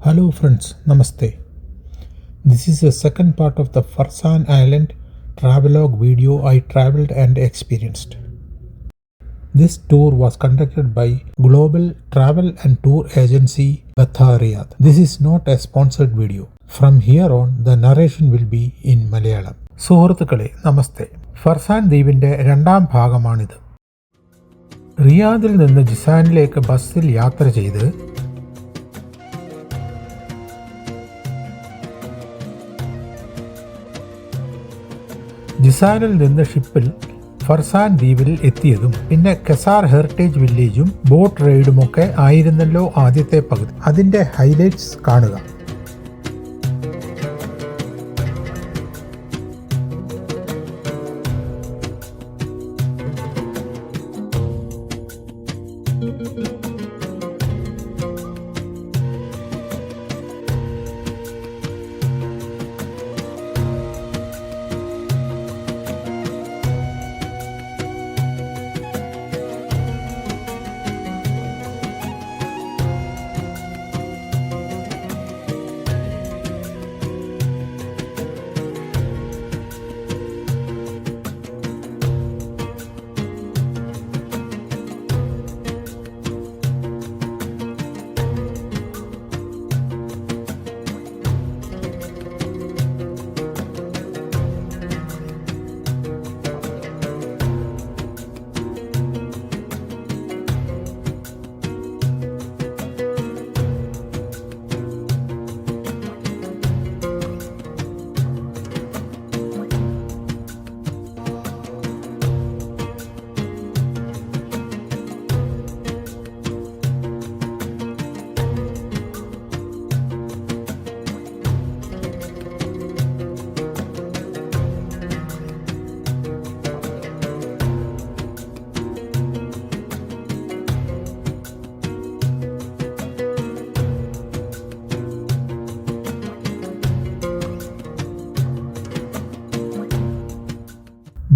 Hello friends, Namaste. This is the second part of the Farsan Island travelogue video I traveled and experienced. This tour was conducted by Global Travel and Tour Agency Bathariyat. This is not a sponsored video. From here on, the narration will be in Malayalam. സുഹൃത്തുക്കളെ നമസ്തേ. ഫർസാൻ ദ്വീപിന്റെ രണ്ടാം ഭാഗമാണിത്. റിയാദിൽ നിന്ന് ജിസാനിലേക്ക് ബസ്സിൽ യാത്ര ചെയ്ത് ജിസാനിൽ നിന്ന് ഷിപ്പിൽ ഫർസാൻ ദ്വീപിൽ എത്തിയതും പിന്നെ കെസാർ ഹെറിറ്റേജ് വില്ലേജും ബോട്ട് റൈഡുമൊക്കെ ആയിരുന്നല്ലോ ആദ്യത്തെ പകുതി. അതിന്റെ ഹൈലൈറ്റ്സ് കാണുക.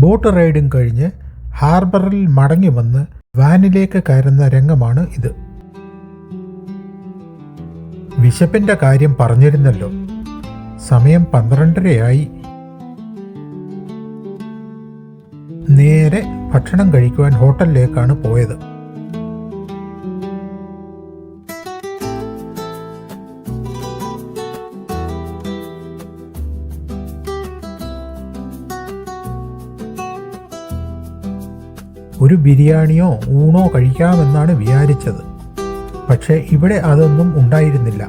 ബോട്ട് റൈഡും കഴിഞ്ഞ് ഹാർബറിൽ മടങ്ങി വന്ന് വാനിലേക്ക് കയറുന്ന രംഗമാണ് ഇത്. വിശപ്പിന്റെ കാര്യം പറഞ്ഞിരുന്നല്ലോ. സമയം 12:30 നേരെ ഭക്ഷണം കഴിക്കുവാൻ ഹോട്ടലിലേക്കാണ് പോയത്. ഒരു ബിരിയാണിയോ ഊണോ കഴിക്കാമെന്നാണ് വിചാരിച്ചത്. പക്ഷേ ഇവിടെ അതൊന്നും ഉണ്ടായിരുന്നില്ല.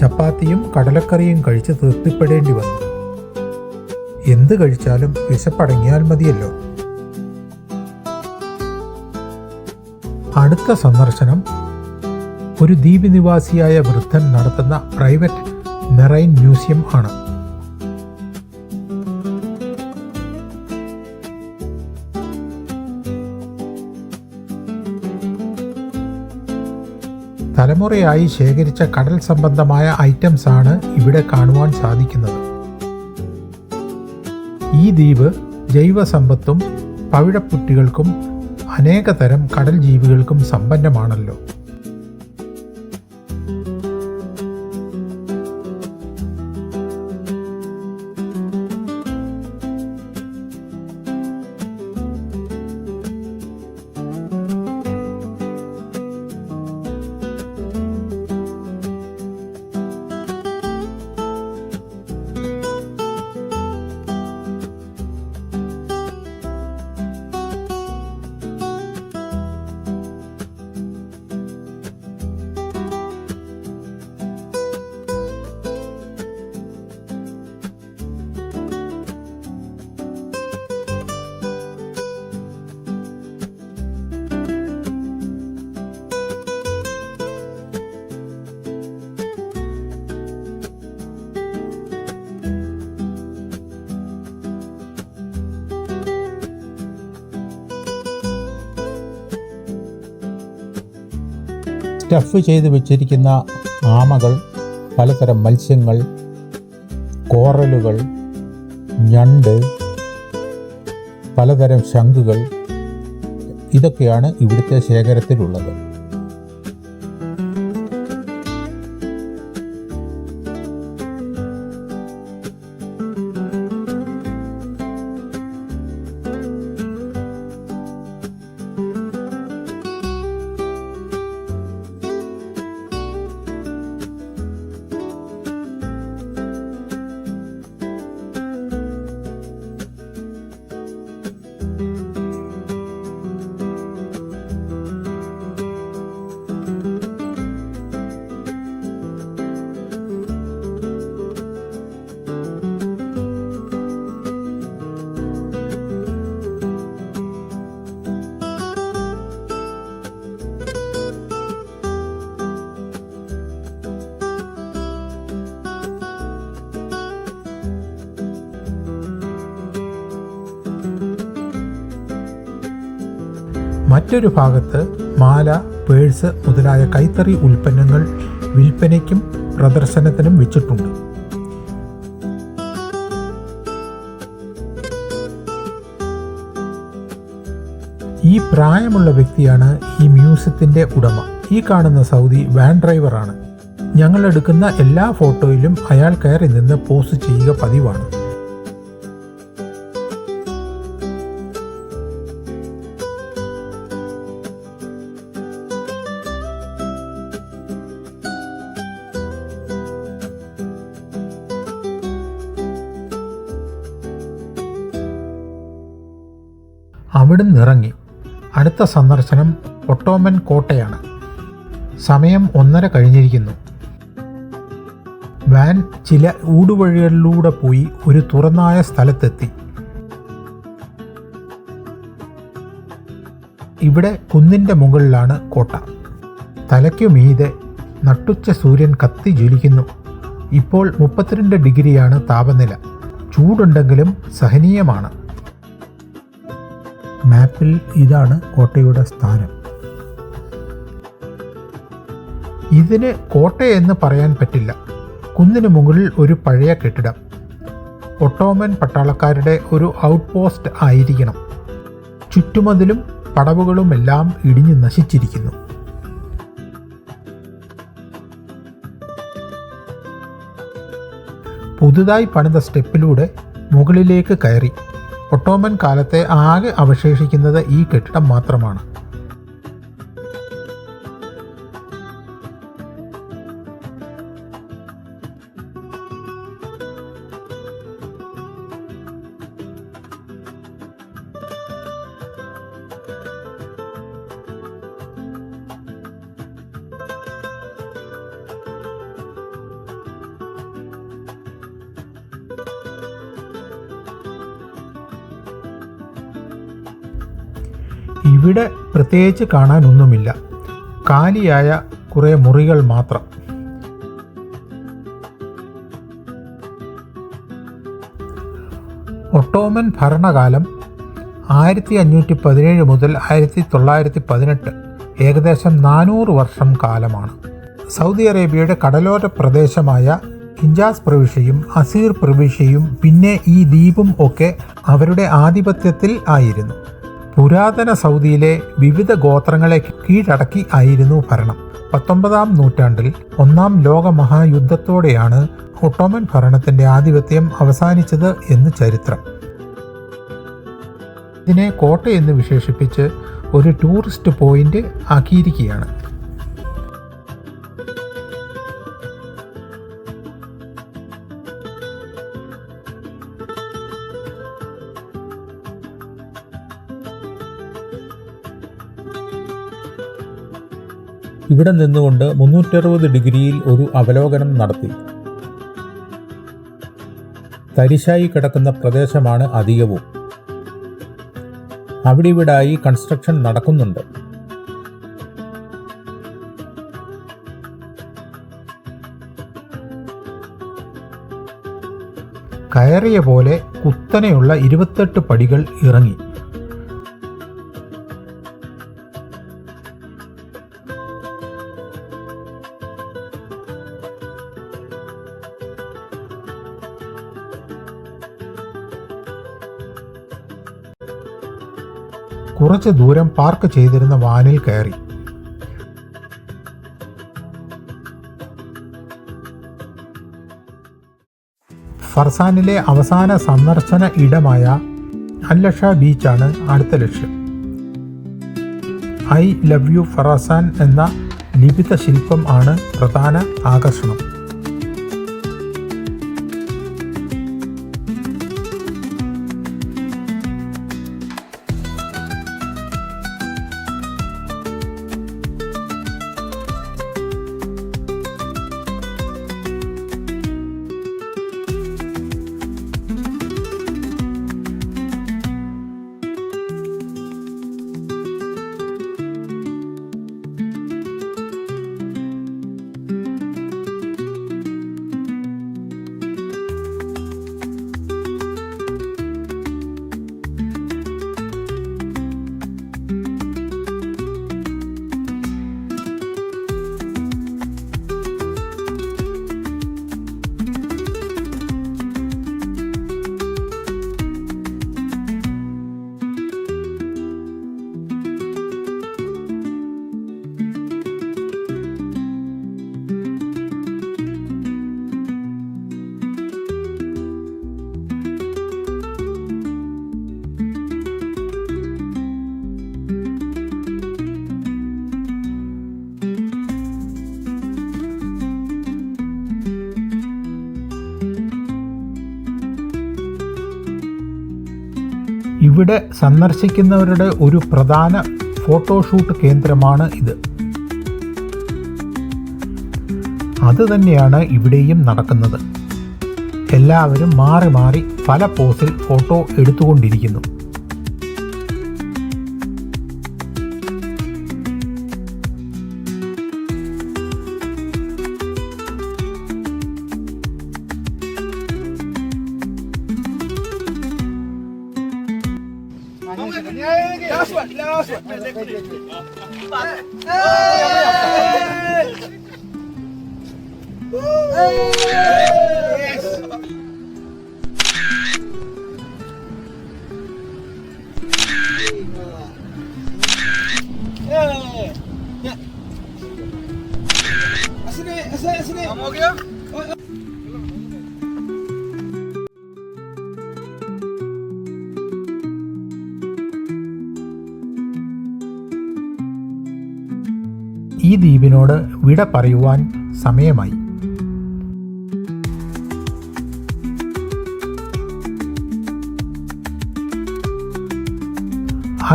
ചപ്പാത്തിയും കടലക്കറിയും കഴിച്ച് തൃപ്തിപ്പെടേണ്ടി വന്നു. എന്ത് കഴിച്ചാലും വിശപ്പടങ്ങിയാൽ മതിയല്ലോ. അടുത്ത സന്ദർശനം ഒരു ദ്വീപ് നിവാസിയായ വൃദ്ധൻ നടത്തുന്ന പ്രൈവറ്റ് മെറൈൻ മ്യൂസിയം ആണ്. തലമുറയായി ശേഖരിച്ച കടൽ സംബന്ധമായ ഐറ്റംസ് ആണ് ഇവിടെ കാണുവാൻ സാധിക്കുന്നത്. ഈ ദ്വീപ് ജൈവസമ്പത്തും പവിഴപ്പുറ്റുകൾക്കും അനേകതരം കടൽ ജീവികൾക്കും സമ്പന്നമാണല്ലോ. സ്റ്റഫ് ചെയ്ത് വെച്ചിരിക്കുന്ന ആമകൾ, പലതരം മത്സ്യങ്ങൾ, കോറലുകൾ, ഞണ്ട്, പലതരം ശംഖുകൾ, ഇതൊക്കെയാണ് ഇവിടുത്തെ ശേഖരത്തിലുള്ളത്. മറ്റൊരു ഭാഗത്ത് മാല, പേഴ്സ് മുതലായ കൈത്തറി ഉൽപ്പന്നങ്ങൾ വിൽപ്പനയ്ക്കും പ്രദർശനത്തിനും വെച്ചിട്ടുണ്ട്. ഈ പ്രായമുള്ള വ്യക്തിയാണ് ഈ മ്യൂസിയത്തിൻ്റെ ഉടമ. ഈ കാണുന്ന സൗദി വാൻ ഡ്രൈവറാണ്. ഞങ്ങൾ എടുക്കുന്ന എല്ലാ ഫോട്ടോയിലും അയാൾ കയറി നിന്ന് പോസ്റ്റ് ചെയ്യുക പതിവാണ്. അവിടുന്ന് ഇറങ്ങി അടുത്ത സന്ദർശനം ഒട്ടോമൻ കോട്ടയാണ്. സമയം 1:30 കഴിഞ്ഞിരിക്കുന്നു. വാൻ ചില ഊടുവഴികളിലൂടെ പോയി ഒരു തുറന്നായ സ്ഥലത്തെത്തി. ഇവിടെ കുന്നിൻ്റെ മുകളിലാണ് കോട്ട. തലയ്ക്കു മീതെ നട്ടുച്ച സൂര്യൻ കത്തി ജ്വലിക്കുന്നു. ഇപ്പോൾ 32 ഡിഗ്രിയാണ് താപനില. ചൂടുണ്ടെങ്കിലും സഹനീയമാണ്. മാപ്പിൽ ഇതാണ് കോട്ടയുടെ സ്ഥാനം. ഇതിന് കോട്ടയെന്ന് പറയാൻ പറ്റില്ല. കുന്നിന് മുകളിൽ ഒരു പഴയ കെട്ടിടം. ഒട്ടോമൻ പട്ടാളക്കാരുടെ ഒരു ഔട്ട് പോസ്റ്റ് ആയിരിക്കണം. ചുറ്റുമതിലും പടവുകളുമെല്ലാം ഇടിഞ്ഞു നശിച്ചിരിക്കുന്നു. പുതുതായി പണിത സ്റ്റെപ്പിലൂടെ മുകളിലേക്ക് കയറി. ഒട്ടോമൻ കാലത്തെ ആകെ അവശേഷിക്കുന്നത് ഈ കെട്ടിടം മാത്രമാണ്. ഇവിടെ പ്രത്യേകിച്ച് കാണാനൊന്നുമില്ല. കാലിയായ കുറേ മുറികൾ മാത്രം. ഒട്ടോമൻ ഭരണകാലം 1517 മുതൽ 1918, ഏകദേശം 400 വർഷം കാലമാണ്. സൗദി അറേബ്യയുടെ കടലോര പ്രദേശമായ ഹിജാസ് പ്രവിശ്യയും അസീർ പ്രവിശ്യയും പിന്നെ ഈ ദ്വീപും ഒക്കെ അവരുടെ ആധിപത്യത്തിൽ ആയിരുന്നു. പുരാതന സൗദിയിലെ വിവിധ ഗോത്രങ്ങളെ കീഴടക്കി ആയിരുന്നു ഭരണം. 19-ാം നൂറ്റാണ്ടിൽ 1-ാം ലോക മഹായുദ്ധത്തോടെയാണ് ഒട്ടോമൻ ഭരണത്തിൻ്റെ ആധിപത്യം അവസാനിച്ചത് എന്ന് ചരിത്രം. ഇതിനെ കോട്ടയെന്ന് വിശേഷിപ്പിച്ച് ഒരു ടൂറിസ്റ്റ് പോയിന്റ് ആക്കിയിരിക്കുകയാണ്. ഇവിടെ നിന്നുകൊണ്ട് 360 ഡിഗ്രിയിൽ ഒരു അവലോകനം നടത്തി. തരിശായി കിടക്കുന്ന പ്രദേശമാണ് അധികവും. അവിടെ ഇവിടായി കൺസ്ട്രക്ഷൻ നടക്കുന്നുണ്ട്. കയറിയ പോലെ കുത്തനെയുള്ള 28 പടികൾ ഇറങ്ങി. കുറച്ച് ദൂരം പാർക്ക് ചെയ്തിരുന്ന വാനിൽ കയറി. ഫർസാനിലെ അവസാന സന്ദർശന ഇടമായ അൽ-ലഷ ബീച്ചാണ് അടുത്ത ലക്ഷ്യം. ഐ ലവ് യു ഫർസാൻ എന്ന ലിഖിത ശില്പം ആണ് പ്രധാന ആകർഷണം. ഇവിടെ സന്ദർശിക്കുന്നവരുടെ ഒരു പ്രധാന ഫോട്ടോഷൂട്ട് കേന്ദ്രമാണ് ഇത്. അതുതന്നെയാണ് ഇവിടെയും നടക്കുന്നത്. എല്ലാവരും മാറി മാറി പല പോസിൽ ഫോട്ടോ എടുത്തുകൊണ്ടിരിക്കുന്നു. ഈ ദ്വീപിനോട് വിട പറയുവാൻ സമയമായി.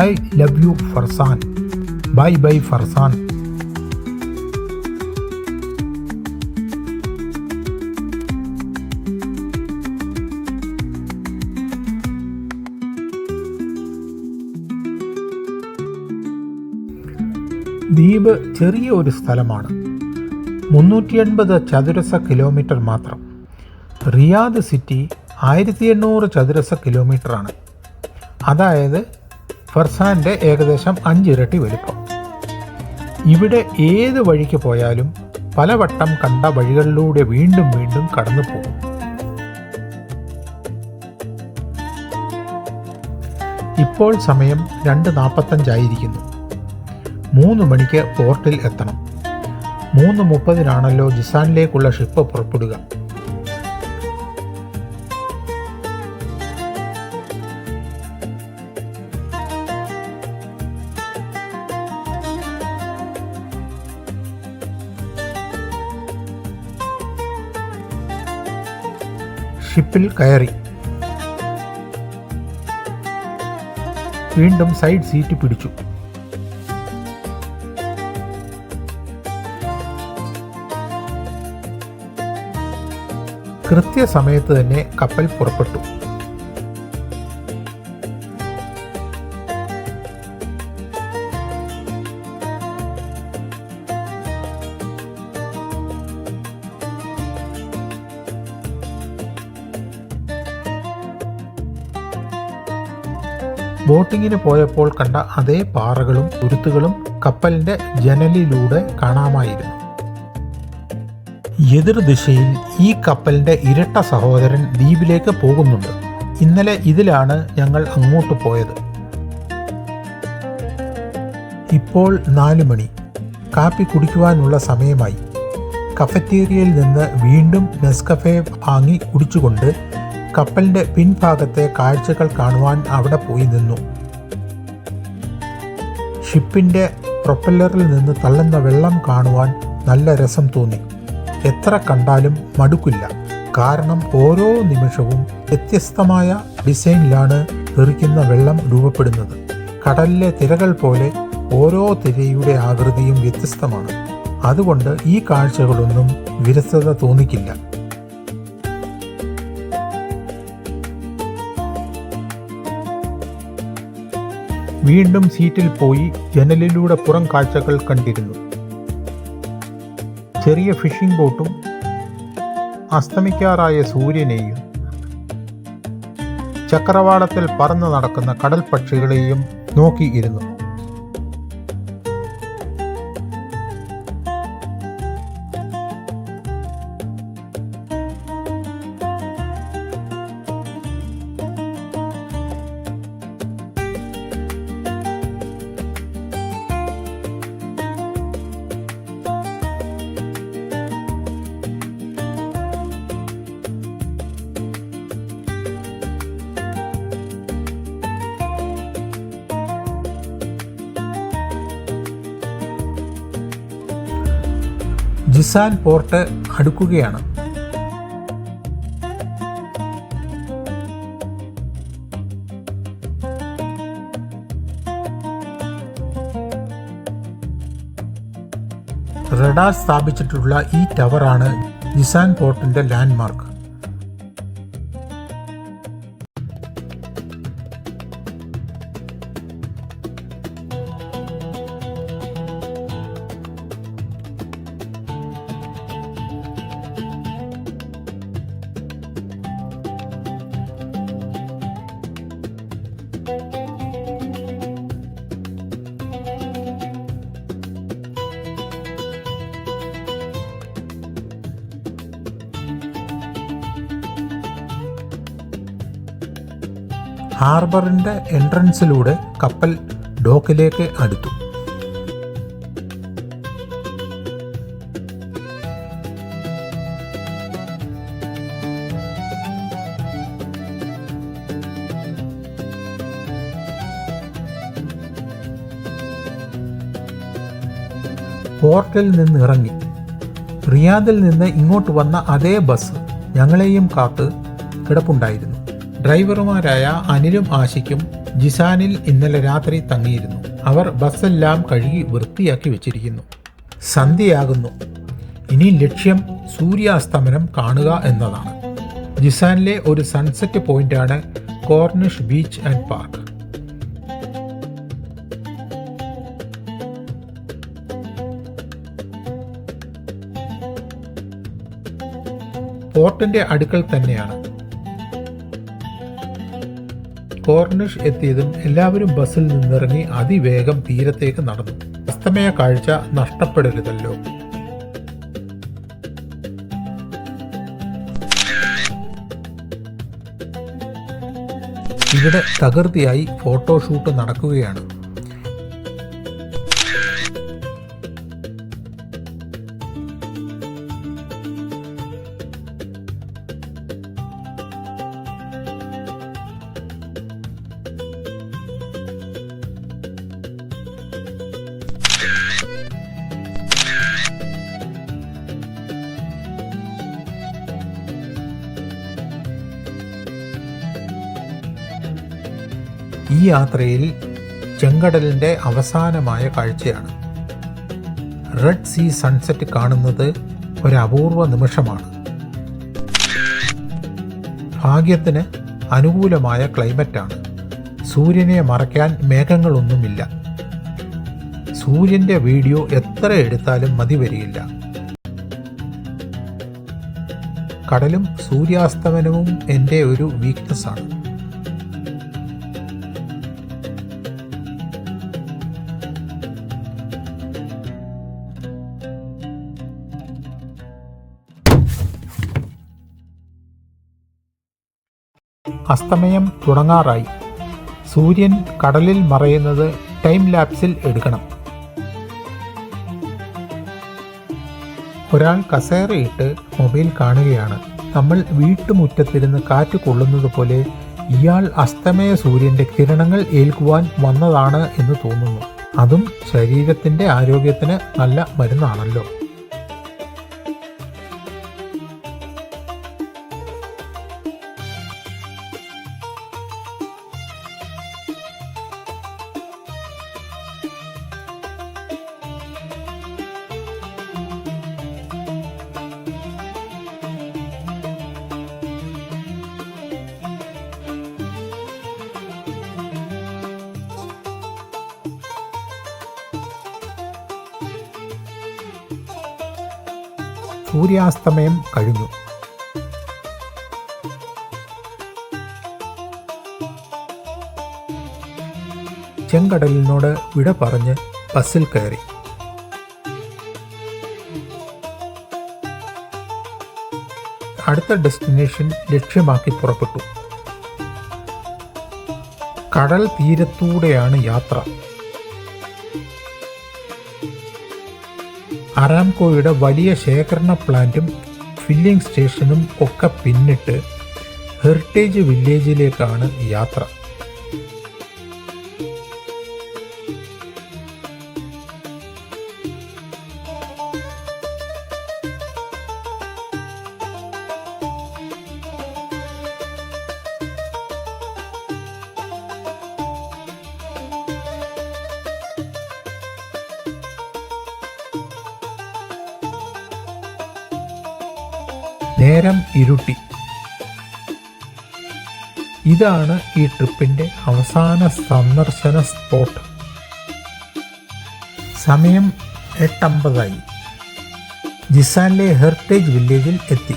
I love you farsan. Bye bye farsan. ദ്വീപ് ചെറിയ ഒരു സ്ഥലമാണ്. 380 ചതുരശ്ര കിലോമീറ്റർ മാത്രം. റിയാദ് സിറ്റി 1800 ചതുരശ്ര കിലോമീറ്ററാണ്. അതായത് ഫർസാൻ്റെ ഏകദേശം 5 ഇരട്ടി വലിപ്പം. ഇവിടെ ഏത് വഴിക്ക് പോയാലും പലവട്ടം കണ്ട വഴികളിലൂടെ വീണ്ടും വീണ്ടും കടന്നു പോകും. ഇപ്പോൾ സമയം 2:45 3 മണിക്ക് പോർട്ടിൽ എത്തണം. 3:30 ജിസാനിലേക്കുള്ള ഷിപ്പ് പുറപ്പെടുക. ഷിപ്പിൽ കയറി വീണ്ടും സൈഡ് സീറ്റ് പിടിച്ചു. കൃത്യസമയത്ത് തന്നെ കപ്പൽ പുറപ്പെട്ടു. ബോട്ടിങ്ങിന് പോയപ്പോൾ കണ്ട അതേ പാറകളും തുരുത്തുകളും കപ്പലിന്റെ ജനലിലൂടെ കാണാമായിരുന്നു. എതിർദിശയിൽ ഈ കപ്പലിന്റെ ഇരട്ട സഹോദരൻ ദ്വീപിലേക്ക് പോകുന്നുണ്ട്. ഇന്നലെ ഇതിലാണ് ഞങ്ങൾ അങ്ങോട്ട് പോയത്. ഇപ്പോൾ 4 മണി. കാപ്പി കുടിക്കുവാനുള്ള സമയമായി. കഫറ്റീരിയയിൽ നിന്ന് വീണ്ടും നെസ്കഫെ വാങ്ങി കുടിച്ചുകൊണ്ട് കപ്പലിന്റെ പിൻഭാഗത്തെ കാഴ്ചകൾ കാണുവാൻ അവിടെ പോയി നിന്നു. ഷിപ്പിന്റെ പ്രൊപ്പല്ലറിൽ നിന്ന് തള്ളുന്ന വെള്ളം കാണുവാൻ നല്ല രസം തോന്നി. എത്ര കണ്ടാലും മടുക്കില്ല. കാരണം ഓരോ നിമിഷവും വ്യത്യസ്തമായ ഡിസൈനിലാണ് തെറിക്കുന്ന വെള്ളം രൂപപ്പെടുന്നത്. കടലിലെ തിരകൾ പോലെ ഓരോ തിരയുടെ ആകൃതിയും വ്യത്യസ്തമാണ്. അതുകൊണ്ട് ഈ കാഴ്ചകളൊന്നും വിരസത തോന്നിക്കില്ല. വീണ്ടും സീറ്റിൽ പോയി ജനലിലൂടെ പുറം കാഴ്ചകൾ കണ്ടിരുന്നു. ചെറിയ ഫിഷിംഗ് ബോട്ടും അസ്തമിക്കാറായ സൂര്യനെയും ചക്രവാളത്തിൽ പറന്നു നടക്കുന്ന കടൽ പക്ഷികളെയും നോക്കിയിരുന്നു. ജിസാൻ പോർട്ട് അടുക്കുകയാണ്. റഡാർ സ്ഥാപിച്ചിട്ടുള്ള ഈ ടവറാണ് ജിസാൻ പോർട്ടിന്റെ ലാൻഡ്മാർക്ക്. ഹാർബറിന്റെ എൻട്രൻസിലൂടെ കപ്പൽ ഡോക്കിലേക്ക് അടുത്തു. പോർട്ടിൽ നിന്ന് ഇറങ്ങി. റിയാദിൽ നിന്ന് ഇങ്ങോട്ട് വന്ന അതേ ബസ് ഞങ്ങളെയും കാത്ത് കിടപ്പുണ്ടായിരുന്നു. ഡ്രൈവർമാരായ അനിലും ആശിക്കും ജിസാനിൽ ഇന്നലെ രാത്രി തങ്ങിയിരുന്നു. അവർ ബസ്സെല്ലാം കഴുകി വൃത്തിയാക്കി വെച്ചിരിക്കുന്നു. സന്ധ്യയാകുന്നു. ഇനി ലക്ഷ്യം സൂര്യാസ്തമനം കാണുക എന്നതാണ്. ജിസാനിലെ ഒരു സൺസെറ്റ് പോയിന്റാണ് കോർണിഷ് ബീച്ച് ആൻഡ് പാർക്ക്. പോർട്ടിന്റെ അടുക്കൽ തന്നെയാണ്. കോർണിഷ് എത്തിയതും എല്ലാവരും ബസ്സിൽ നിന്നിറങ്ങി അതിവേഗം തീരത്തേക്ക് നടന്നു. അസ്തമയ കാഴ്ച നഷ്ടപ്പെടരുതല്ലോ. ഇവിടെ തകൃതിയായി ഫോട്ടോഷൂട്ട് നടക്കുകയാണ്. ഈ യാത്രയിൽ ചെങ്കടലിൻ്റെ അവസാനമായ കാഴ്ചയാണ്. റെഡ് സീ സൺസെറ്റ് കാണുന്നത് ഒരപൂർവ നിമിഷമാണ്. ഭാഗ്യത്തിന് അനുകൂലമായ ക്ലൈമറ്റാണ്. സൂര്യനെ മറയ്ക്കാൻ മേഘങ്ങളൊന്നുമില്ല. സൂര്യൻ്റെ വീഡിയോ എത്ര എടുത്താലും മതി വരികയില്ല. കടലും സൂര്യാസ്തമനവും എൻ്റെ ഒരു വീക്ക്നെസ്സാണ്. അസ്തമയം തുടങ്ങാറായി. സൂര്യൻ കടലിൽ മറയുന്നത് ടൈം ലാപ്സിൽ എടുക്കണം. ഒരാൾ കസേരയിട്ട് മൊബൈൽ കാണുകയാണ്. നമ്മൾ വീട്ടുമുറ്റത്തിരുന്ന് കാറ്റ് കൊള്ളുന്നത് പോലെ ഇയാൾ അസ്തമയ സൂര്യന്റെ കിരണങ്ങൾ ഏൽക്കുവാൻ വന്നതാണ് എന്ന് തോന്നുന്നു. അതും ശരീരത്തിന്റെ ആരോഗ്യത്തിന് നല്ല മരുന്നാണല്ലോ. സൂര്യാസ്തമയം കഴിഞ്ഞു. ചെങ്കടലിനോട് വിട പറഞ്ഞ് ബസ്സിൽ കയറി. അടുത്ത ഡെസ്റ്റിനേഷൻ ലക്ഷ്യമാക്കി പുറപ്പെട്ടു. കടൽ തീരത്തൂടെയാണ് യാത്ര. അരാംകോയുടെ വലിയ ശേഖരണ പ്ലാന്റും ഫില്ലിംഗ് സ്റ്റേഷനും ഒക്കെ പിന്നിട്ട് ഹെറിറ്റേജ് വില്ലേജിലേക്കാണ് യാത്ര. നേരം ഇരുട്ടി. ഇതാണ് ഈ ട്രിപ്പിൻ്റെ അവസാന സന്ദർശന സ്പോട്ട്. സമയം 8:50. ജിസാനിലെ ഹെറിറ്റേജ് വില്ലേജിൽ എത്തി.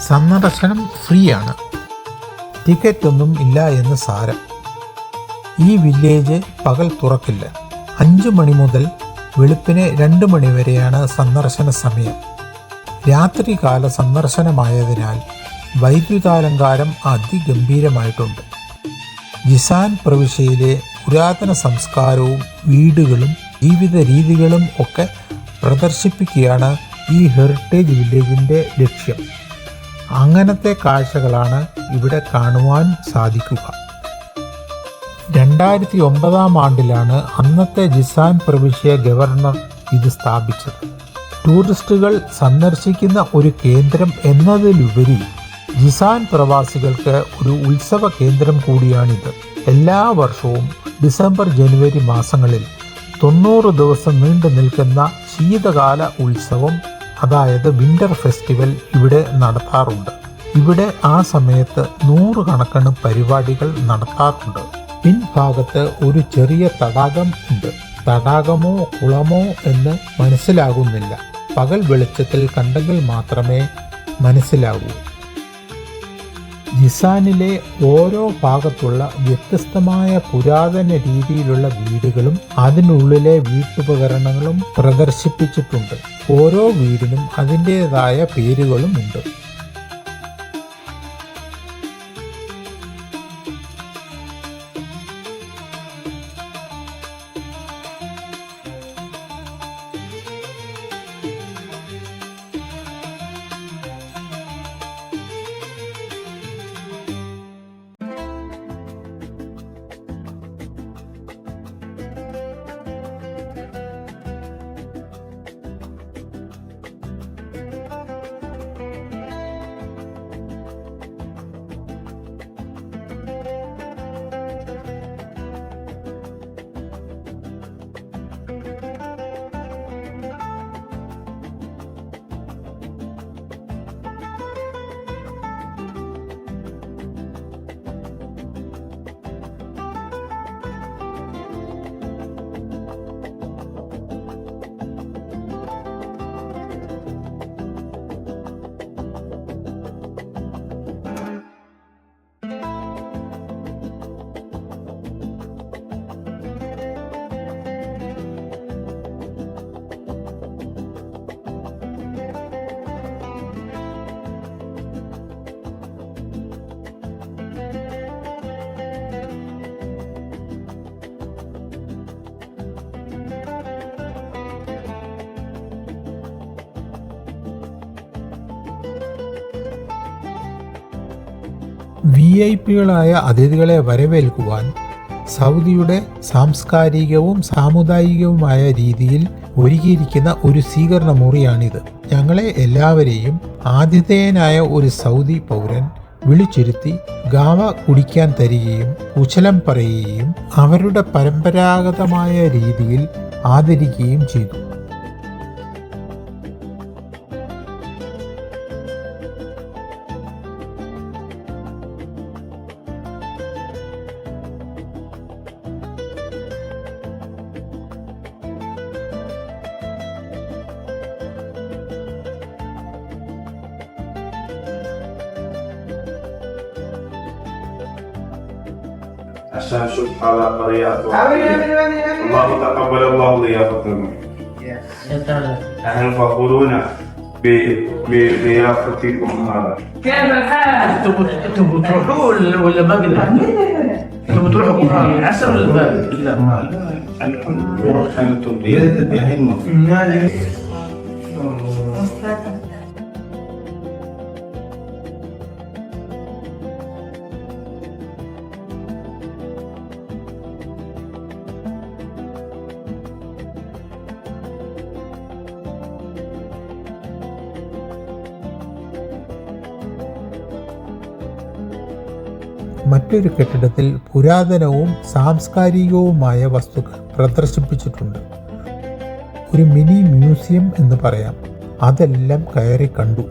സന്ദർശനം ഫ്രീ ആണ്, ടിക്കറ്റ് ഒന്നും ഇല്ല എന്ന് സാരം. ഈ വില്ലേജ് പകൽ തുറക്കില്ല. 5 മണി മുതൽ വെളുപ്പിന് 2 മണി വരെയാണ് സന്ദർശന സമയം. രാത്രികാല സന്ദർശനമായതിനാൽ വൈദ്യുതാലങ്കാരം അതിഗംഭീരമായിട്ടുണ്ട്. ജിസാൻ പ്രവിശ്യയിലെ പുരാതന സംസ്കാരവും വീടുകളും ജീവിത രീതികളും ഒക്കെ പ്രദർശിപ്പിക്കുകയാണ് ഈ ഹെറിറ്റേജ് വില്ലേജിൻ്റെ ലക്ഷ്യം. അങ്ങനത്തെ കാഴ്ചകളാണ് ഇവിടെ കാണുവാൻ സാധിക്കുക. 2009 ആണ്ടിലാണ് അന്നത്തെ ജിസാൻ പ്രവിശ്യ ഗവർണർ ഇത് സ്ഥാപിച്ചത്. ടൂറിസ്റ്റുകൾ സന്ദർശിക്കുന്ന ഒരു കേന്ദ്രം എന്നതിലുപരി ജിസാൻ പ്രവാസികൾക്ക് ഒരു ഉത്സവ കേന്ദ്രം കൂടിയാണിത്. എല്ലാ വർഷവും ഡിസംബർ ജനുവരി മാസങ്ങളിൽ 90 ദിവസം നീണ്ടു നിൽക്കുന്ന ശീതകാല ഉത്സവം, അതായത് വിൻ്റർ ഫെസ്റ്റിവൽ ഇവിടെ നടത്താറുണ്ട്. ഇവിടെ ആ സമയത്ത് 100 കണക്കിന് പരിപാടികൾ നടത്താറുണ്ട്. പിൻഭാഗത്ത് ഒരു ചെറിയ തടാകം ഉണ്ട്. തടാകമോ കുളമോ എന്ന് മനസ്സിലാകുന്നില്ല. പകൽ വെളിച്ചത്തിൽ കണ്ടെങ്കിൽ മാത്രമേ മനസ്സിലാകൂ. ജിസാനിലെ ഓരോ ഭാഗത്തുള്ള വ്യത്യസ്തമായ പുരാതന രീതിയിലുള്ള വീടുകളും അതിനുള്ളിലെ വീട്ടുപകരണങ്ങളും പ്രദർശിപ്പിച്ചിട്ടുണ്ട്. ഓരോ വീടിനും അതിൻ്റേതായ പേരുകളും ഉണ്ട്. VIP-കളായ അതിഥികളെ വരവേൽക്കുവാൻ സൗദിയുടെ സാംസ്കാരികവും സാമുദായികവുമായ രീതിയിൽ ഒരുക്കിയിരിക്കുന്ന ഒരു സ്വീകരണ മുറിയാണിത്. ഞങ്ങളെ എല്ലാവരെയും ആതിഥേയനായ ഒരു സൗദി പൗരൻ വിളിച്ചിരുത്തി ഗാവ കുടിക്കാൻ തരികയും കുശലം പറയുകയും അവരുടെ പരമ്പരാഗതമായ രീതിയിൽ ആദരിക്കുകയും ചെയ്തു. عشان نشوف على قريات الله تقبل الله ضيافتكم. نحن فخورون بضيافتكم هذا. كيف الحال؟ انتم بتروحوا ولا باقي الحال؟ انتم بتروحوا عسل ولا باقي؟ لا ما انتم മറ്റൊരു കെട്ടിടത്തിൽ പുരാതനവും സാംസ്കാരികവുമായ വസ്തുക്കൾ പ്രദർശിപ്പിച്ചിട്ടുണ്ട്. ഒരു മിനി മ്യൂസിയം എന്ന് പറയാം. അതെല്ലാം കയറി കണ്ടു.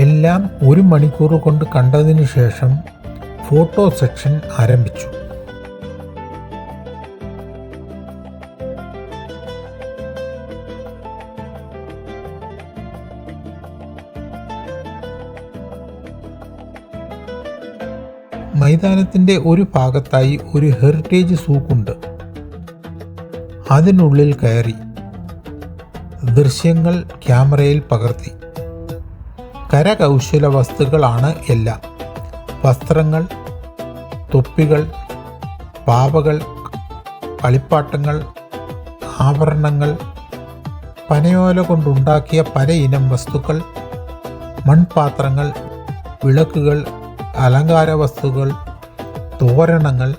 എല്ലാം 1 മണിക്കൂർ കൊണ്ട് കണ്ടതിനു ശേഷം ഫോട്ടോ സെക്ഷൻ ആരംഭിച്ചു. മൈതാനത്തിൻ്റെ ഒരു ഭാഗത്തായി ഒരു ഹെറിറ്റേജ് സൂക്കുണ്ട്. അതിനുള്ളിൽ കയറി ദൃശ്യങ്ങൾ ക്യാമറയിൽ പകർത്തി. കരകൗശല വസ്തുക്കളാണ് എല്ലാം. വസ്ത്രങ്ങൾ, തൊപ്പികൾ, പാവകൾ, കളിപ്പാട്ടങ്ങൾ, ആഭരണങ്ങൾ, പനയോല കൊണ്ടുണ്ടാക്കിയ പല ഇനം വസ്തുക്കൾ, മൺപാത്രങ്ങൾ, വിളക്കുകൾ, അലങ്കാര വസ്തുക്കൾ, തോരണങ്ങൾ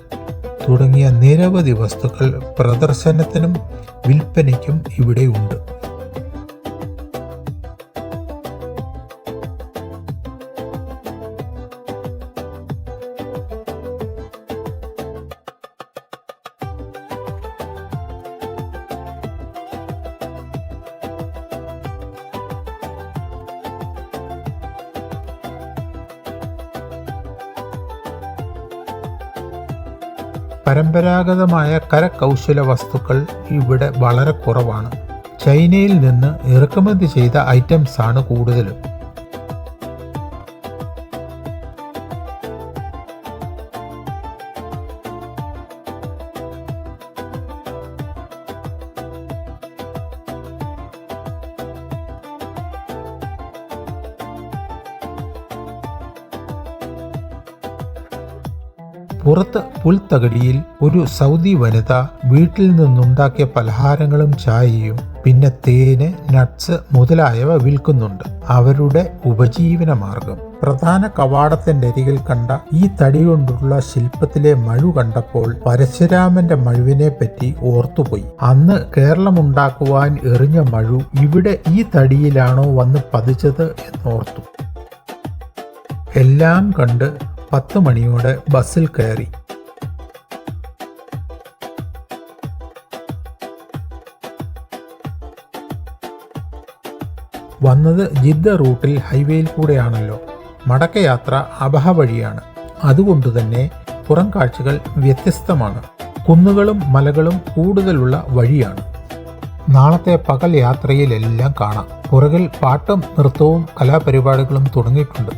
തുടങ്ങിയ നിരവധി വസ്തുക്കൾ പ്രദർശനത്തിനും വിൽപ്പനയ്ക്കും ഇവിടെയുണ്ട്. പരമ്പരാഗതമായ കരകൗശല വസ്തുക്കൾ ഇവിടെ വളരെ കുറവാണ്. ചൈനയിൽ നിന്ന് ഇറക്കുമതി ചെയ്ത ഐറ്റംസാണ് കൂടുതലും. പുറത്ത് പുൽത്തകടിയിൽ ഒരു സൗദി വനിത വീട്ടിൽ നിന്നുണ്ടാക്കിയ പലഹാരങ്ങളും ചായയും പിന്നെ തേന്, നട്ട്സ് മുതലായവ വിൽക്കുന്നുണ്ട്. അവരുടെ ഉപജീവന മാർഗം. പ്രധാന കവാടത്തിന്റെ അരികിൽ കണ്ട ഈ തടി കൊണ്ടുള്ള ശില്പത്തിലെ മഴു കണ്ടപ്പോൾ പരശുരാമന്റെ മഴുവിനെ പറ്റി ഓർത്തുപോയി. അന്ന് കേരളമുണ്ടാക്കുവാൻ എറിഞ്ഞ മഴു ഇവിടെ ഈ തടിയിലാണോ വന്ന് പതിച്ചത് എന്നോർത്തു. എല്ലാം കണ്ട് 10 മണിയോടെ ബസ്സിൽ കയറി. വന്നത് ജിദ്ദ റൂട്ടിൽ ഹൈവേയിൽ കൂടെയാണല്ലോ. മടക്കയാത്ര അബഹ വഴിയാണ്. അതുകൊണ്ടുതന്നെ പുറം കാഴ്ചകൾ വ്യത്യസ്തമാണ്. കുന്നുകളും മലകളും കൂടുതലുള്ള വഴിയാണ്. നാളത്തെ പകൽ യാത്രയിലെല്ലാം കാണാം. പുറകിൽ പാട്ടും നൃത്തവും കലാപരിപാടികളും തുടങ്ങിയിട്ടുണ്ട്.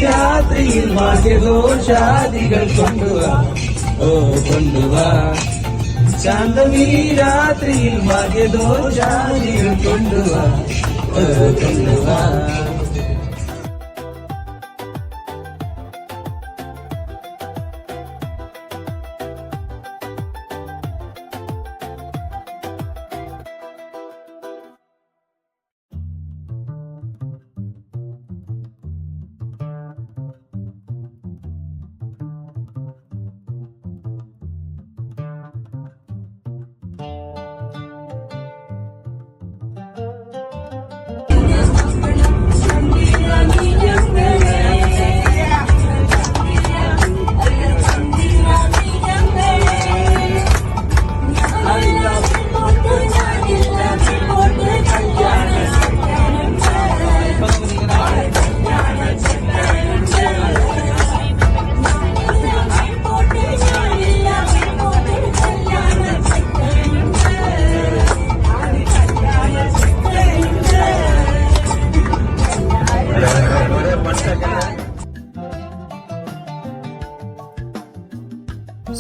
രാത്രിയിൽ ഭാഗ്യഘോഷാദികൾ കൊണ്ടുവാ, ഓ കൊണ്ടുവാ. ശാന്തമീ രാത്രിയിൽ ഭാഗ്യഘോഷാദികൾ കൊണ്ടുവാ, ഓ കൊണ്ടുവാ.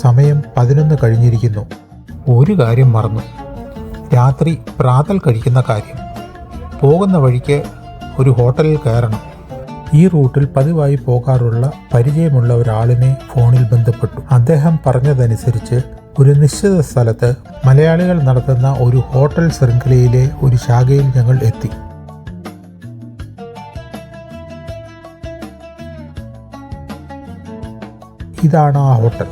സമയം 11 കഴിഞ്ഞിരിക്കുന്നു. ഒരു കാര്യം മറന്നു. രാത്രി പ്രാതൽ കഴിക്കുന്ന കാര്യം. പോകുന്ന വഴിക്ക് ഒരു ഹോട്ടലിൽ കയറണം. ഈ റൂട്ടിൽ പതിവായി പോകാറുള്ള പരിചയമുള്ള ഒരാളിനെ ഫോണിൽ ബന്ധപ്പെട്ടു. അദ്ദേഹം പറഞ്ഞതനുസരിച്ച് ഒരു നിശ്ചിത സ്ഥലത്ത് മലയാളികൾ നടത്തുന്ന ഒരു ഹോട്ടൽ ശൃംഖലയിലെ ഒരു ശാഖയിൽ ഞങ്ങൾ എത്തി. ഇതാണ് ആ ഹോട്ടൽ.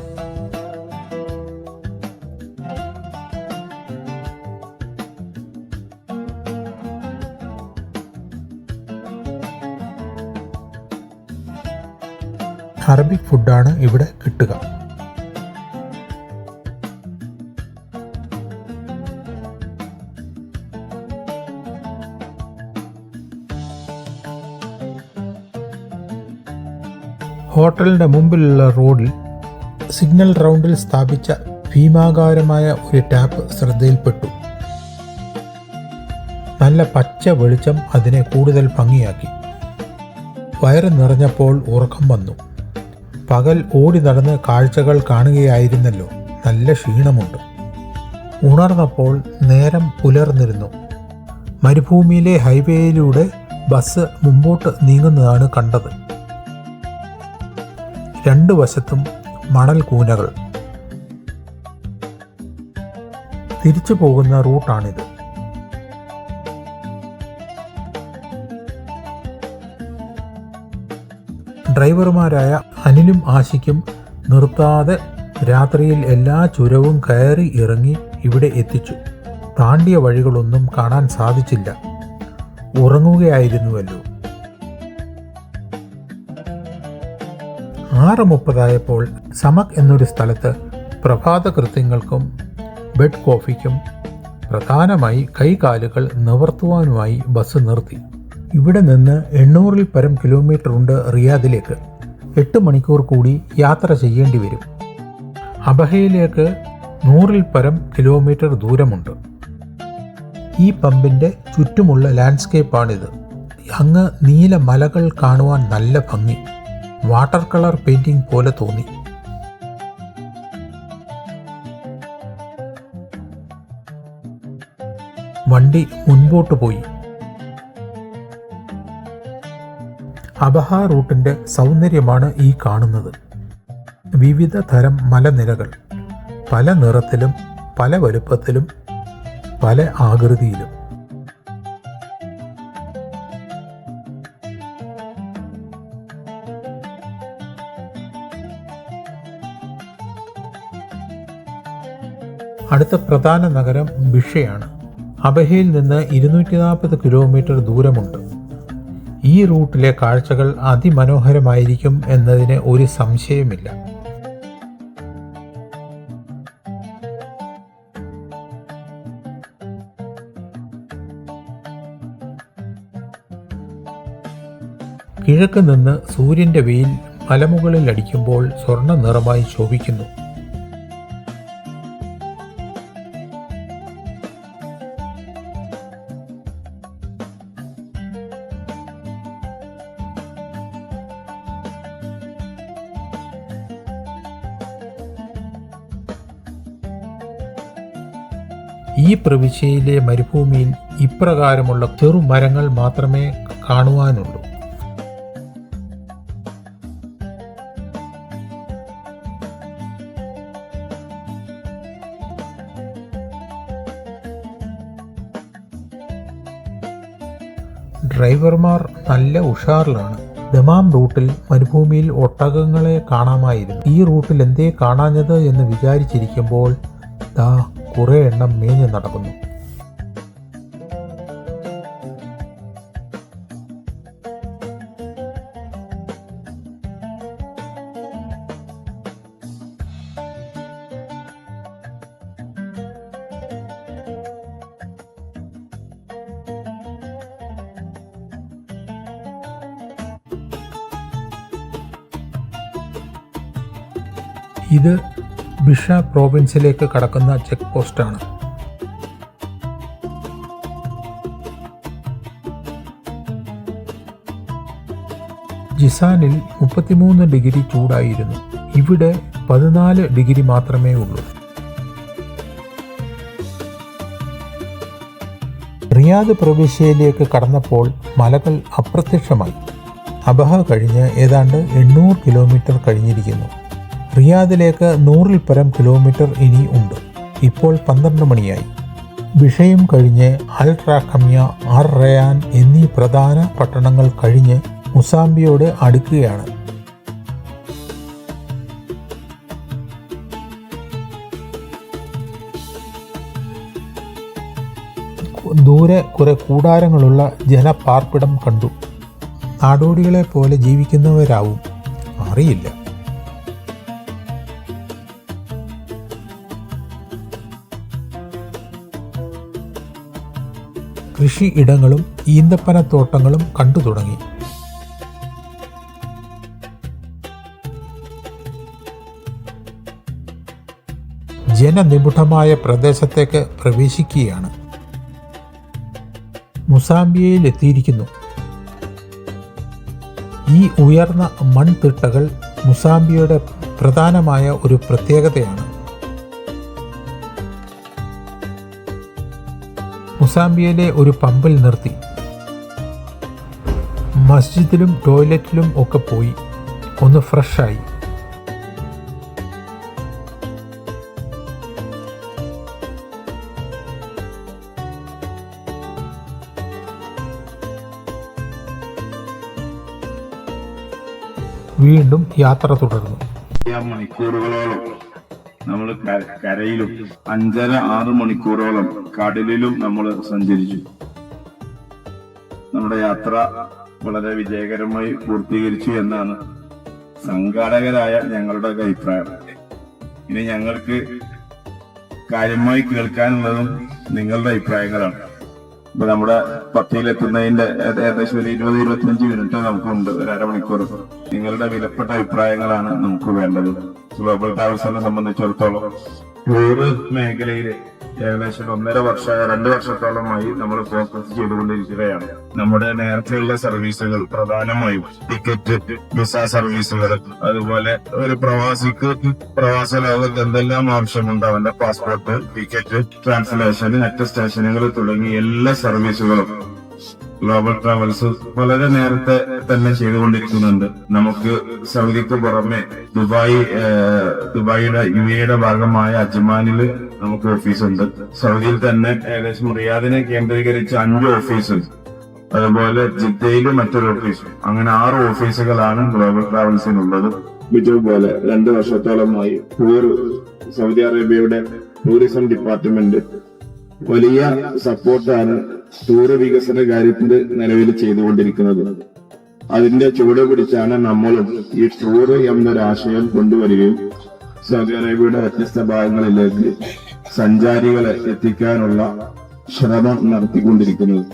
അറബിക് ഫുഡാണ് ഇവിടെ കിട്ടുക. ഹോട്ടലിൻ്റെ മുമ്പിലുള്ള റോഡിൽ സിഗ്നൽ റൗണ്ടിൽ സ്ഥാപിച്ച ഭീമാകാരമായ ഒരു ടാപ്പ് ശ്രദ്ധയിൽപ്പെട്ടു. നല്ല പച്ച വെളിച്ചം അതിനെ കൂടുതൽ ഭംഗിയാക്കി. വയറ് നിറഞ്ഞപ്പോൾ ഉറക്കം വന്നു. പകൽ ഓടി നടന്ന് കാഴ്ചകൾ കാണുകയായിരുന്നല്ലോ, നല്ല ക്ഷീണമുണ്ട്. ഉണർന്നപ്പോൾ നേരം പുലർന്നിരുന്നു. മരുഭൂമിയിലെ ഹൈവേയിലൂടെ ബസ് മുമ്പോട്ട് നീങ്ങുന്നതാണ് കണ്ടത്. രണ്ടു വശത്തും മണൽ കൂനകൾ. തിരിച്ചു പോകുന്ന റൂട്ടാണിത്. ഡ്രൈവർമാരായ അനിലും ആശിക്കും നിർത്താതെ രാത്രിയിൽ എല്ലാ ചുരവും കയറി ഇറങ്ങി ഇവിടെ എത്തിച്ചു. താണ്ടിയ വഴികളൊന്നും കാണാൻ സാധിച്ചില്ല. ഉറങ്ങുകയായിരുന്നുവല്ലോ. 6:30 സമക് എന്നൊരു സ്ഥലത്ത് പ്രഭാത കൃത്യങ്ങൾക്കും ബെഡ് കോഫിക്കും പ്രധാനമായി കൈകാലുകൾ നിവർത്തുവാനുമായി ബസ് നിർത്തി. ഇവിടെ നിന്ന് 800-ൽ പരം കിലോമീറ്റർ ഉണ്ട് റിയാദിലേക്ക്. 8 മണിക്കൂർ കൂടി യാത്ര ചെയ്യേണ്ടി വരും. അബഹയിലേക്ക് 100-ൽ പരം കിലോമീറ്റർ ദൂരമുണ്ട്. ഈ പമ്പിൻ്റെ ചുറ്റുമുള്ള ലാൻഡ്സ്കേപ്പാണിത്. അങ്ങ് നീല മലകൾ കാണുവാൻ നല്ല ഭംഗി. വാട്ടർ കളർ പെയിന്റിംഗ് പോലെ തോന്നി. വണ്ടി മുൻപോട്ട് പോയി. അബഹ റൂട്ടിൻ്റെ സൗന്ദര്യമാണ് ഈ കാണുന്നത്. വിവിധ തരം മലനിരകൾ, പല നിറത്തിലും പല വലുപ്പത്തിലും പല ആകൃതിയിലും. അടുത്ത പ്രധാന നഗരം ബിഷയാണ്. അബഹയിൽ നിന്ന് 240 കിലോമീറ്റർ ദൂരമുണ്ട്. ഈ റൂട്ടിലെ കാഴ്ചകൾ അതിമനോഹരമായിരിക്കും എന്നതിന് ഒരു സംശയമില്ല. കിഴക്ക് നിന്ന് സൂര്യൻ്റെ വെയിൽ മലമുകളിൽ അടിക്കുമ്പോൾ സ്വർണ്ണ നിറമായി ശോഭിക്കുന്നു. ഈ പ്രവിശ്യയിലെ മരുഭൂമിയിൽ ഇപ്രകാരമുള്ള ചെറുമരങ്ങൾ മാത്രമേ കാണുവാനുള്ളൂ. ഡ്രൈവർമാർ നല്ല ഉഷാറിലാണ്. ദമാം റൂട്ടിൽ മരുഭൂമിയിൽ ഒട്ടകങ്ങളെ കാണാമായിരുന്നു. ഈ റൂട്ടിൽ എന്തേ കാണാഞ്ഞത് എന്ന് വിചാരിച്ചിരിക്കുമ്പോൾ ദാ കുറേ എണ്ണം മേഞ്ഞു നടക്കുന്നു. ഇത് ബിഷ പ്രോവിൻസിലേക്ക് കടക്കുന്ന ചെക്ക് പോസ്റ്റാണ്. ജിസാനിൽ 33 ഡിഗ്രി ചൂടായിരുന്നു. ഇവിടെ 14 ഡിഗ്രി മാത്രമേ ഉള്ളൂ. റിയാദ് പ്രവിശ്യയിലേക്ക് കടന്നപ്പോൾ മലകൾ അപ്രത്യക്ഷമായി. അബഹ കഴിഞ്ഞ് ഏതാണ്ട് 800 കിലോമീറ്റർ കഴിഞ്ഞിരിക്കുന്നു. റിയാദിലേക്ക് 100-ൽ പരം കിലോമീറ്റർ ഇനി ഉണ്ട്. ഇപ്പോൾ 12 മണിയായി. ബിഷയും കഴിഞ്ഞ് അൽ റാഖമിയ, അർ റയാൻ എന്നീ പ്രധാന പട്ടണങ്ങൾ കഴിഞ്ഞ് മുസാംബിയോട് അടുക്കുകയാണ്. ദൂരെ കുറെ കൂടാരങ്ങളുള്ള ജനപാർപ്പിടം കണ്ടു. നാടോടികളെ പോലെ ജീവിക്കുന്നവരാവും, അറിയില്ല. കൃഷി ഇടങ്ങളും ഈന്തപ്പനത്തോട്ടങ്ങളും കണ്ടു തുടങ്ങി. ജനനിബിഡമായ പ്രദേശത്തേക്ക് പ്രവേശിക്കുകയാണ്. മുസാംബിയയിൽ എത്തിയിരിക്കുന്നു. ഈ ഉയർന്ന മൺതിട്ടകൾ മുസാംബിയയുടെ പ്രധാനമായ ഒരു പ്രത്യേകതയാണ്. മുസാംബിയയിലെ ഒരു പമ്പിൽ നിർത്തി. മസ്ജിദിലും ടോയ്ലറ്റിലും ഒക്കെ പോയി ഒന്ന് ഫ്രഷായി. വീണ്ടും യാത്ര തുടർന്നു. മണിക്കൂറുകളോളം നമ്മൾ കരയിലും 5.5-6 മണിക്കൂറോളം കടലിലും നമ്മൾ സഞ്ചരിച്ചു. നമ്മുടെ യാത്ര വളരെ വിജയകരമായി പൂർത്തീകരിച്ചു എന്നാണ് സംഘാടകരായ ഞങ്ങളുടെ അഭിപ്രായം. ഇനി ഞങ്ങൾക്ക് കാര്യമായി കേൾക്കാനുള്ളതും നിങ്ങളുടെ അഭിപ്രായങ്ങളാണ്. ഇപ്പൊ നമ്മുടെ പത്തിയിലെത്തുന്നതിന്റെ ഏകദേശം ഒരു 20-25 മിനിറ്റ് നമുക്കുണ്ട്, ഒരു അരമണിക്കൂർ. നിങ്ങളുടെ വിലപ്പെട്ട അഭിപ്രായങ്ങളാണ് നമുക്ക് വേണ്ടത്. ഗ്ലോബൽ ട്രാവൽസിനെ സംബന്ധിച്ചിടത്തോളം ടൂറ് മേഖലയിൽ ഏകദേശം 2 വർഷത്തോളമായി നമ്മൾ ഫോക്കസ് ചെയ്തുകൊണ്ടിരിക്കുകയാണ്. നമ്മുടെ നേരത്തെയുള്ള സർവീസുകൾ പ്രധാനമായും ടിക്കറ്റ്, വിസ സർവീസുകൾ, അതുപോലെ ഒരു പ്രവാസിക്ക് പ്രവാസ ലോകത്ത് എന്തെല്ലാം ആവശ്യമുണ്ട്, അവന്റെ പാസ്പോർട്ട്, ടിക്കറ്റ്, ട്രാൻസ്ലേഷൻ, അറ്റസ്റ്റേഷനുകൾ തുടങ്ങിയ എല്ലാ സർവീസുകളും ഗ്ലോബൽ ട്രാവൽസ് വളരെ നേരത്തെ തന്നെ ചെയ്തുകൊണ്ടിരിക്കുന്നുണ്ട്. നമുക്ക് സൗദിക്ക് പുറമെ ദുബായിയുടെ UAE ഭാഗമായ അജ്മാനില് നമുക്ക് ഓഫീസുണ്ട്. സൗദിയിൽ തന്നെ ഏകദേശം റിയാദിനെ കേന്ദ്രീകരിച്ച് 5 ഓഫീസ്, അതുപോലെ ജിദ്ദയിൽ മറ്റൊരു ഓഫീസ്, അങ്ങനെ 6 ഓഫീസുകളാണ് ഗ്ലോബൽ ട്രാവൽസിനുള്ളത്. ഇതുപോലെ 2 വർഷത്തോളമായി സൗദി അറേബ്യയുടെ ടൂറിസം ഡിപ്പാർട്ട്മെന്റ് വലിയ സപ്പോർട്ടാണ് ടൂർ വികസന കാര്യത്തിൽ നിലവിൽ ചെയ്തുകൊണ്ടിരിക്കുന്നത്. അതിന്റെ ചുവട് പിടിച്ചാണ് നമ്മളും ഈ ടൂർ എന്നൊരാശയം കൊണ്ടുവരികയും സൗദി അറേബ്യയുടെ വ്യത്യസ്ത ഭാഗങ്ങളിലേക്ക് സഞ്ചാരികളെ എത്തിക്കാനുള്ള ശ്രമം നടത്തിക്കൊണ്ടിരിക്കുന്നത്.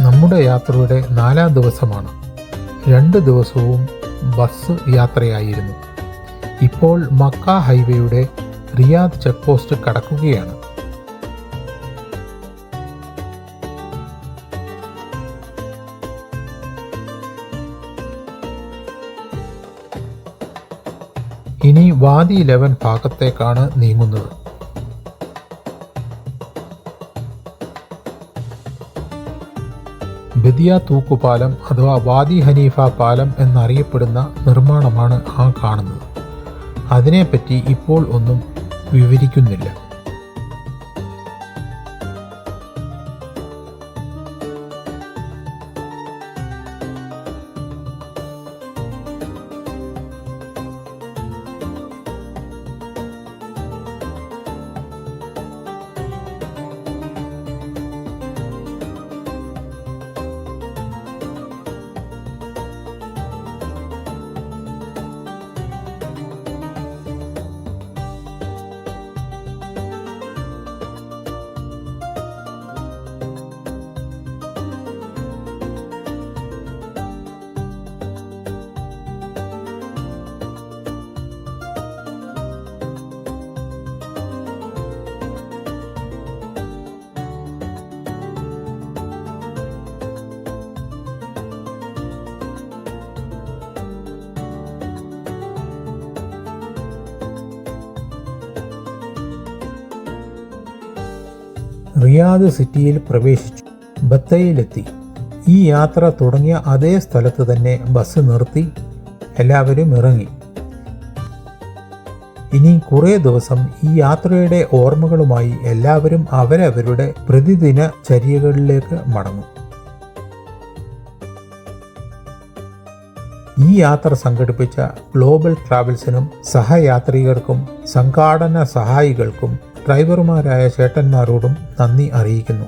നമ്മുടെ യാത്രയുടെ 4ാം ദിവസമാണ്. 2 ദിവസവും ബസ് യാത്രയായിരുന്നു. ഇപ്പോൾ മക്ക ഹൈവേയുടെ റിയാദ് ചെക്ക് പോസ്റ്റ് കടക്കുകയാണ്. ഇനി വാദി 11 ഭാഗത്തേക്കാണ് നീങ്ങുന്നത്. ബദിയ തൂക്കുപാലം അഥവാ വാദി ഹനീഫ പാലം എന്നറിയപ്പെടുന്ന നിർമ്മാണമാണ് ആ കാണുന്നത്. അതിനെപ്പറ്റി ഇപ്പോൾ ഒന്നും വിവരിക്കുന്നില്ല. റിയാദ് സിറ്റിയിൽ പ്രവേശിച്ചു. ബത്തയിലെത്തി. ഈ യാത്ര തുടങ്ങിയ അതേ സ്ഥലത്ത് തന്നെ ബസ് നിർത്തി എല്ലാവരും ഇറങ്ങി. ഇനി കുറേ ദിവസം ഈ യാത്രയുടെ ഓർമ്മകളുമായി എല്ലാവരും അവരവരുടെ പ്രതിദിന ചര്യകളിലേക്ക് മടങ്ങും. ഈ യാത്ര സംഘടിപ്പിച്ച ഗ്ലോബൽ ട്രാവൽസിനും സഹയാത്രികർക്കും സംഘാടന സഹായികൾക്കും ഡ്രൈവർമാരായ ചേട്ടന്മാരോടും നന്ദി അറിയിക്കുന്നു.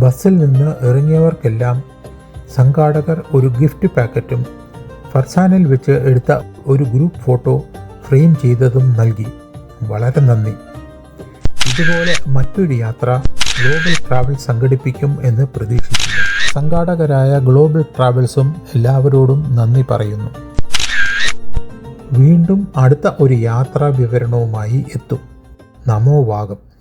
ബസ്സിൽ നിന്ന് ഇറങ്ങിയവർക്കെല്ലാം സംഘാടകർ ഒരു ഗിഫ്റ്റ് പാക്കറ്റും ഫർസാനിൽ വെച്ച് എടുത്ത ഒരു ഗ്രൂപ്പ് ഫോട്ടോ ഫ്രെയിം ചെയ്തതും നൽകി. വളരെ നന്ദി. ഇതുപോലെ മറ്റൊരു യാത്ര ഗ്ലോബൽ ട്രാവൽ സംഘടിപ്പിക്കും എന്ന് പ്രതീക്ഷിക്കുന്നു. സംഘാടകരായ ഗ്ലോബൽ ട്രാവൽസും എല്ലാവരോടും നന്ദി പറയുന്നു. വീണ്ടും അടുത്ത ഒരു യാത്രാ വിവരണവുമായി എത്തും. നമോ വാഗം.